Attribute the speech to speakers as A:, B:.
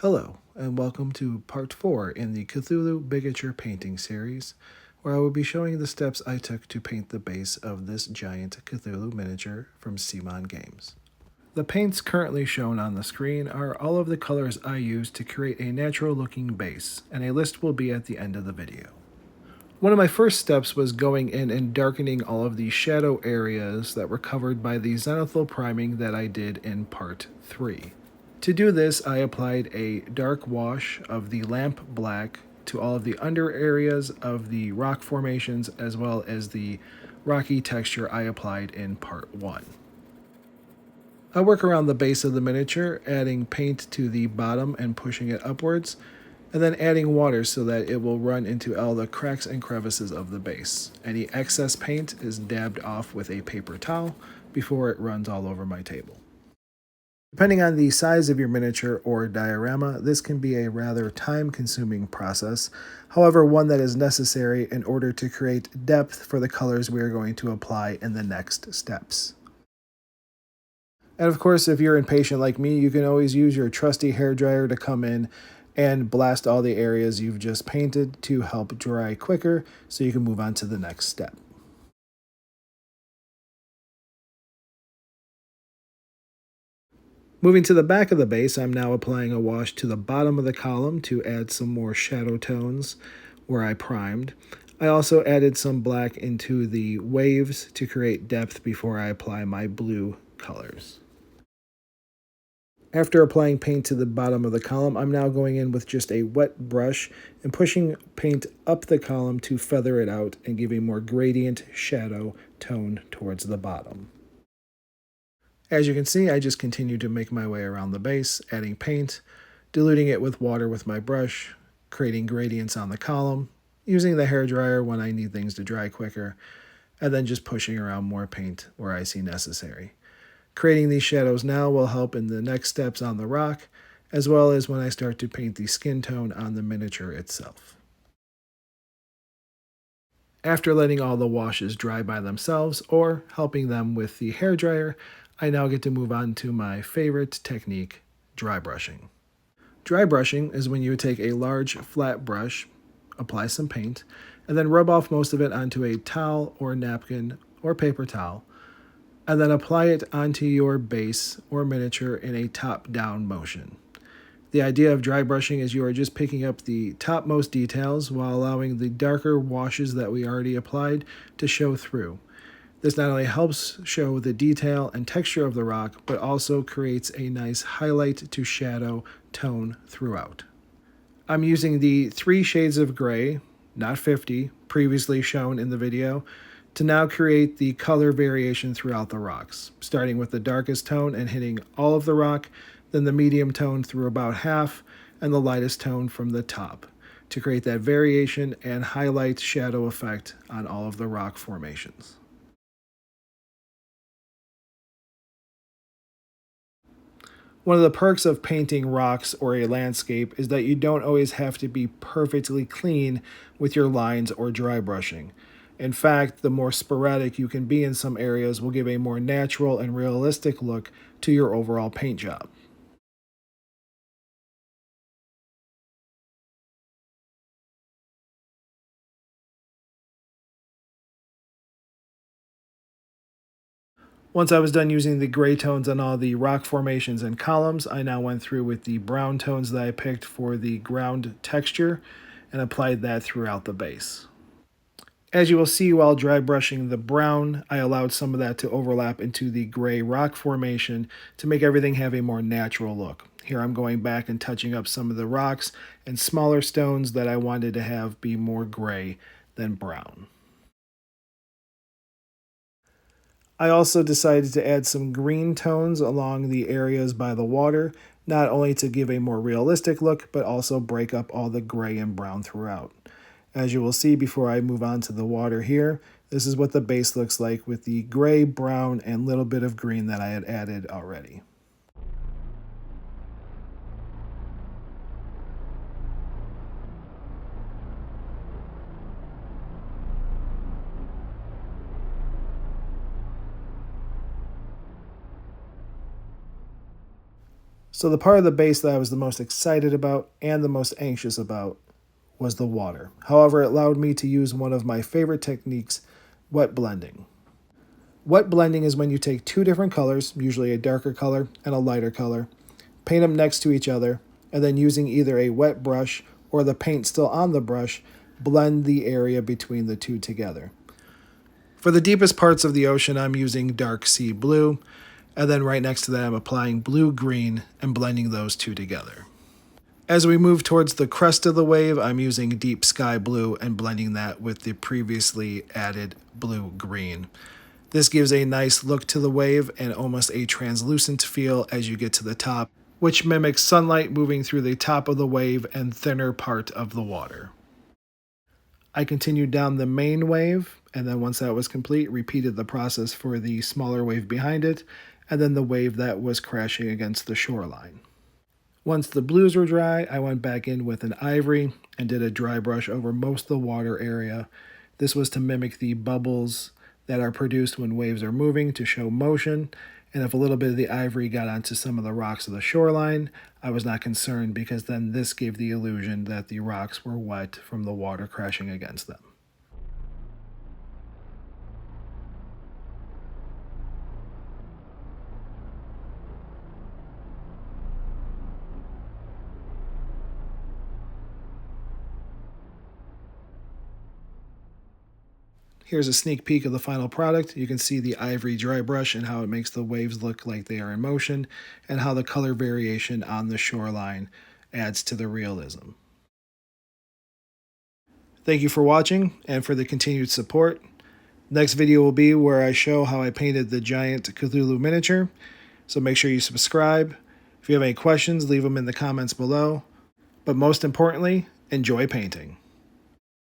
A: Hello, and welcome to part 4 in the Cthulhu Bigature painting series, where I will be showing the steps I took to paint the base of this giant Cthulhu miniature from CMON Games. The paints currently shown on the screen are all of the colors I used to create a natural looking base, and a list will be at the end of the video. One of my first steps was going in and darkening all of the shadow areas that were covered by the zenithal priming that I did in part 3. To do this, I applied a dark wash of the lamp black to all of the under areas of the rock formations as well as the rocky texture I applied in part 1. I work around the base of the miniature, adding paint to the bottom and pushing it upwards, and then adding water so that it will run into all the cracks and crevices of the base. Any excess paint is dabbed off with a paper towel before it runs all over my table. Depending on the size of your miniature or diorama, this can be a rather time-consuming process, however one that is necessary in order to create depth for the colors we are going to apply in the next steps. And of course, if you're impatient like me, you can always use your trusty hairdryer to come in and blast all the areas you've just painted to help dry quicker so you can move on to the next step. Moving to the back of the base, I'm now applying a wash to the bottom of the column to add some more shadow tones where I primed. I also added some black into the waves to create depth before I apply my blue colors. After applying paint to the bottom of the column, I'm now going in with just a wet brush and pushing paint up the column to feather it out and give a more gradient shadow tone towards the bottom. As you can see, I just continue to make my way around the base, adding paint, diluting it with water with my brush, creating gradients on the column, using the hairdryer when I need things to dry quicker, and then just pushing around more paint where I see necessary. Creating these shadows now will help in the next steps on the rock, as well as when I start to paint the skin tone on the miniature itself. After letting all the washes dry by themselves, or helping them with the hairdryer, I now get to move on to my favorite technique, dry brushing. Dry brushing is when you would take a large flat brush, apply some paint, and then rub off most of it onto a towel or napkin or paper towel, and then apply it onto your base or miniature in a top-down motion. The idea of dry brushing is you are just picking up the topmost details while allowing the darker washes that we already applied to show through. This not only helps show the detail and texture of the rock, but also creates a nice highlight to shadow tone throughout. I'm using the 3 shades of gray, not 50, previously shown in the video, to now create the color variation throughout the rocks, starting with the darkest tone and hitting all of the rock, then the medium tone through about half, and the lightest tone from the top, to create that variation and highlight shadow effect on all of the rock formations. One of the perks of painting rocks or a landscape is that you don't always have to be perfectly clean with your lines or dry brushing. In fact, the more sporadic you can be in some areas will give a more natural and realistic look to your overall paint job. Once I was done using the gray tones on all the rock formations and columns, I now went through with the brown tones that I picked for the ground texture and applied that throughout the base. As you will see while dry brushing the brown, I allowed some of that to overlap into the gray rock formation to make everything have a more natural look. Here I'm going back and touching up some of the rocks and smaller stones that I wanted to have be more gray than brown. I also decided to add some green tones along the areas by the water, not only to give a more realistic look, but also break up all the gray and brown throughout. As you will see before I move on to the water here, this is what the base looks like with the gray, brown, and little bit of green that I had added already. So the part of the base that I was the most excited about and the most anxious about was the water. However, it allowed me to use one of my favorite techniques, wet blending. Wet blending is when you take two different colors, usually a darker color and a lighter color, paint them next to each other, and then using either a wet brush or the paint still on the brush, blend the area between the two together. For the deepest parts of the ocean, I'm using dark sea blue, and then right next to that, I'm applying blue-green and blending those two together. As we move towards the crest of the wave, I'm using deep sky blue and blending that with the previously added blue-green. This gives a nice look to the wave and almost a translucent feel as you get to the top, which mimics sunlight moving through the top of the wave and thinner part of the water. I continued down the main wave, and then once that was complete, repeated the process for the smaller wave behind it, and then the wave that was crashing against the shoreline. Once the blues were dry, I went back in with an ivory and did a dry brush over most of the water area. This was to mimic the bubbles that are produced when waves are moving to show motion, and if a little bit of the ivory got onto some of the rocks of the shoreline, I was not concerned because then this gave the illusion that the rocks were wet from the water crashing against them. Here's a sneak peek of the final product. You can see the ivory dry brush and how it makes the waves look like they are in motion, and how the color variation on the shoreline adds to the realism. Thank you for watching and for the continued support. Next video will be where I show how I painted the giant Cthulhu miniature, so make sure you subscribe. If you have any questions, leave them in the comments below. But most importantly, enjoy painting.